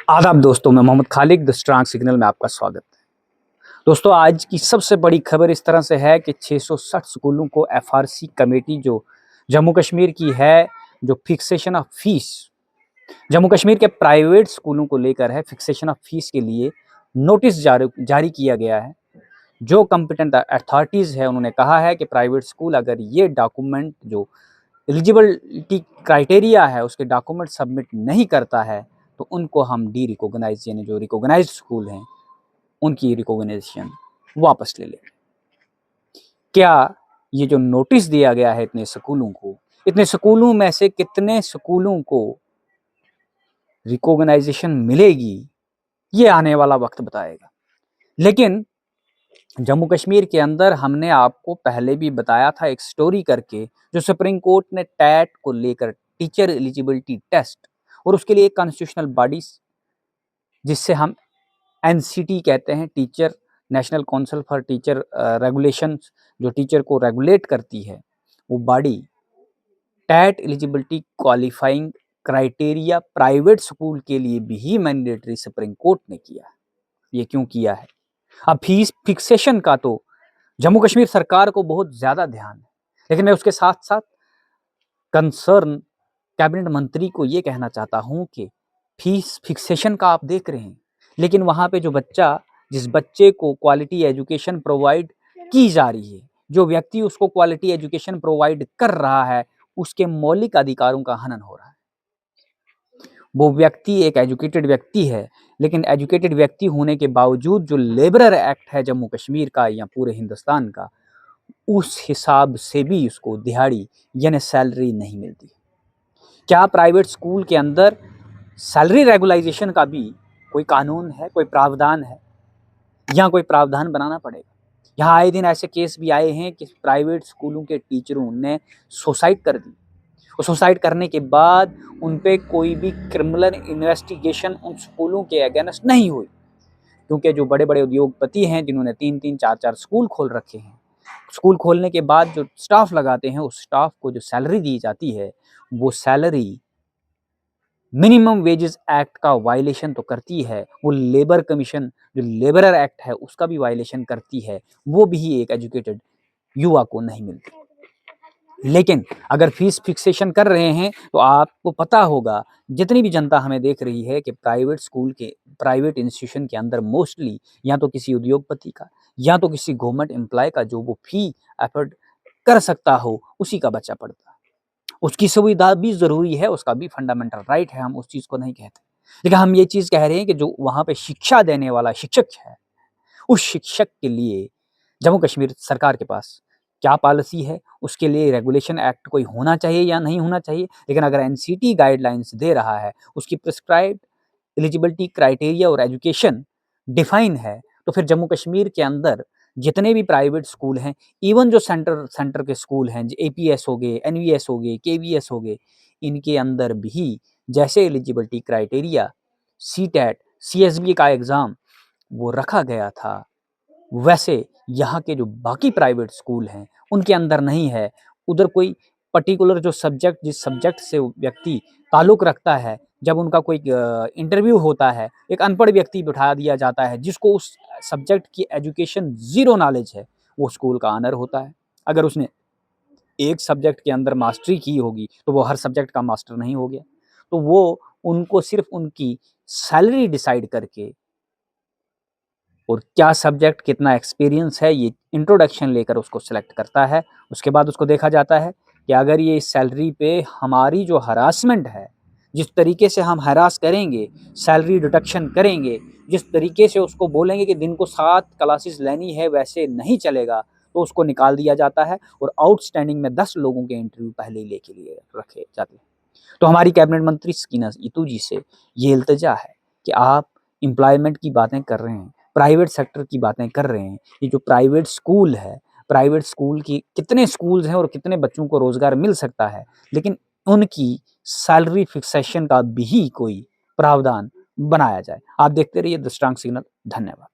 आदाब दोस्तों, मैं Mohammad Khalid the strong signal में आपका स्वागत है। दोस्तों, आज की सबसे बड़ी खबर इस तरह से है कि 660 स्कूलों को एफआरसी कमेटी जो जम्मू कश्मीर की है, जो fixation of fees Jammu Kashmir के प्राइवेट स्कूलों को लेकर है, फिक्सेशन ऑफ फीस के लिए नोटिस जारी किया गया है। जो कॉम्पिटेंट अथॉरिटीज़ है, उन्होंने कहा है कि प्राइवेट स्कूल अगर ये डॉक्यूमेंट जो एलिजिबिलिटी क्राइटेरिया है उसके डॉक्यूमेंट सबमिट नहीं करता है तो उनको हम डी रिकॉग्नाइज यानी जो रिकॉग्नाइज्ड स्कूल हैं उनकी रिकॉग्नाइजेशन वापस ले लें। क्या ये जो नोटिस दिया गया है इतने स्कूलों में से कितने स्कूलों को रिकॉग्नाइजेशन मिलेगी, ये आने वाला वक्त बताएगा। लेकिन जम्मू कश्मीर के अंदर हमने आपको पहले भी बताया था एक स्टोरी करके, जो सुप्रीम कोर्ट ने टैट को लेकर टीचर एलिजिबिलिटी टेस्ट और उसके लिए एक कॉन्स्टिट्यूशनल बॉडी जिससे हम एनसीटी कहते हैं, teacher national council for teacher regulations, जो टीचर को रेगुलेट करती है, वो body TET eligibility qualifying criteria private school के लिए भी मैंडेटरी सुप्रीम कोर्ट ने किया है। ये क्यों किया है? अब फीस फिक्सेशन का तो जम्मू कश्मीर सरकार को बहुत ज़्यादा ध्यान है, लेकिन मैं उसके साथ साथ कंसर्न कैबिनेट मंत्री को ये कहना चाहता हूँ कि फीस फिक्सेशन का आप देख रहे हैं, लेकिन वहाँ पे जिस बच्चे को क्वालिटी एजुकेशन प्रोवाइड की जा रही है, जो व्यक्ति उसको क्वालिटी एजुकेशन प्रोवाइड कर रहा है, उसके मौलिक अधिकारों का हनन हो रहा है। वो व्यक्ति एक एजुकेटेड व्यक्ति है, लेकिन एजुकेटेड व्यक्ति होने के बावजूद जो लेबरर एक्ट है जम्मू कश्मीर का या पूरे हिंदुस्तान का, उस हिसाब से भी उसको दिहाड़ी यानी सैलरी नहीं मिलती। क्या प्राइवेट स्कूल के अंदर सैलरी रेगुलाइजेशन का भी कोई कानून है, कोई प्रावधान है, या कोई प्रावधान बनाना पड़ेगा? यहाँ आए दिन ऐसे केस भी आए हैं कि प्राइवेट स्कूलों के टीचरों ने सुसाइड कर दी और सुसाइड करने के बाद उन पे कोई भी क्रिमिनल इन्वेस्टिगेशन उन स्कूलों के अगेंस्ट नहीं हुई, क्योंकि जो बड़े बड़े उद्योगपति हैं जिन्होंने 3-3 4-4 स्कूल खोल रखे हैं, स्कूल खोलने के बाद जो स्टाफ लगाते हैं, उस स्टाफ को जो सैलरी दी जाती है, वो सैलरी मिनिमम वेजेस एक्ट का वायलेशन तो करती है, वो लेबर कमीशन जो लेबरर एक्ट है उसका भी वायलेशन करती है, वो भी एक एजुकेटेड युवा को नहीं मिलती। लेकिन अगर फीस फिक्सेशन कर रहे हैं तो आपको पता होगा, जितनी भी जनता हमें देख रही है, कि प्राइवेट इंस्टीट्यूशन के अंदर मोस्टली या तो किसी उद्योगपति का या तो किसी गवर्नमेंट एम्प्लॉय का जो वो फी अफोर्ड कर सकता हो, उसी का बच्चा पढ़ता है। उसकी सुविधा भी ज़रूरी है, उसका भी फंडामेंटल राइट है, हम उस चीज़ को नहीं कहते। लेकिन हम ये चीज़ कह रहे हैं कि जो वहाँ पे शिक्षा देने वाला शिक्षक है, उस शिक्षक के लिए जम्मू कश्मीर सरकार के पास क्या पॉलिसी है, उसके लिए रेगुलेशन एक्ट कोई होना चाहिए या नहीं होना चाहिए। लेकिन अगर एनसीटी गाइडलाइंस दे रहा है, उसकी प्रिस्क्राइब्ड एलिजिबिलिटी क्राइटेरिया और एजुकेशन डिफाइन है, तो फिर जम्मू कश्मीर के अंदर जितने भी प्राइवेट स्कूल हैं, इवन जो सेंटर के स्कूल हैं, एपीएस हो गए, एनवीएस हो गए, केवीएस हो गए, इनके अंदर भी जैसे एलिजिबिलिटी क्राइटेरिया सीटेट सीएसबी का एग्ज़ाम वो रखा गया था, वैसे यहाँ के जो बाकी प्राइवेट स्कूल हैं उनके अंदर नहीं है। उधर कोई पर्टिकुलर जो सब्जेक्ट जिस सब्जेक्ट से व्यक्ति ताल्लुक़ रखता है, जब उनका कोई इंटरव्यू होता है, एक अनपढ़ व्यक्ति बिठा दिया जाता है जिसको उस सब्जेक्ट की एजुकेशन ज़ीरो नॉलेज है, वो स्कूल का ऑनर होता है। अगर उसने एक सब्जेक्ट के अंदर मास्टरी की होगी तो वो हर सब्जेक्ट का मास्टर नहीं हो गया। तो वो उनको सिर्फ़ उनकी सैलरी डिसाइड करके और क्या सब्जेक्ट कितना एक्सपीरियंस है, ये इंट्रोडक्शन लेकर उसको सिलेक्ट करता है। उसके बाद उसको देखा जाता है कि अगर ये इस सैलरी पे हमारी जो हरासमेंट है, जिस तरीके से हम हरास करेंगे, सैलरी डिडक्शन करेंगे, जिस तरीके से उसको बोलेंगे कि दिन को 7 क्लासेस लेनी है, वैसे नहीं चलेगा, तो उसको निकाल दिया जाता है और आउटस्टैंडिंग में 10 लोगों के इंटरव्यू पहले ही लेके लिए रखे जाते हैं। तो हमारी कैबिनेट मंत्री सकीना इतू जी से ये इल्तिजा है कि आप एम्प्लॉयमेंट की बातें कर रहे हैं, प्राइवेट सेक्टर की बातें कर रहे हैं, ये जो प्राइवेट स्कूल है, प्राइवेट स्कूल की कितने स्कूल्स हैं और कितने बच्चों को रोज़गार मिल सकता है, लेकिन उनकी सैलरी फिक्सेशन का भी कोई प्रावधान बनाया जाए। आप देखते रहिए द स्ट्रांग सिग्नल। धन्यवाद।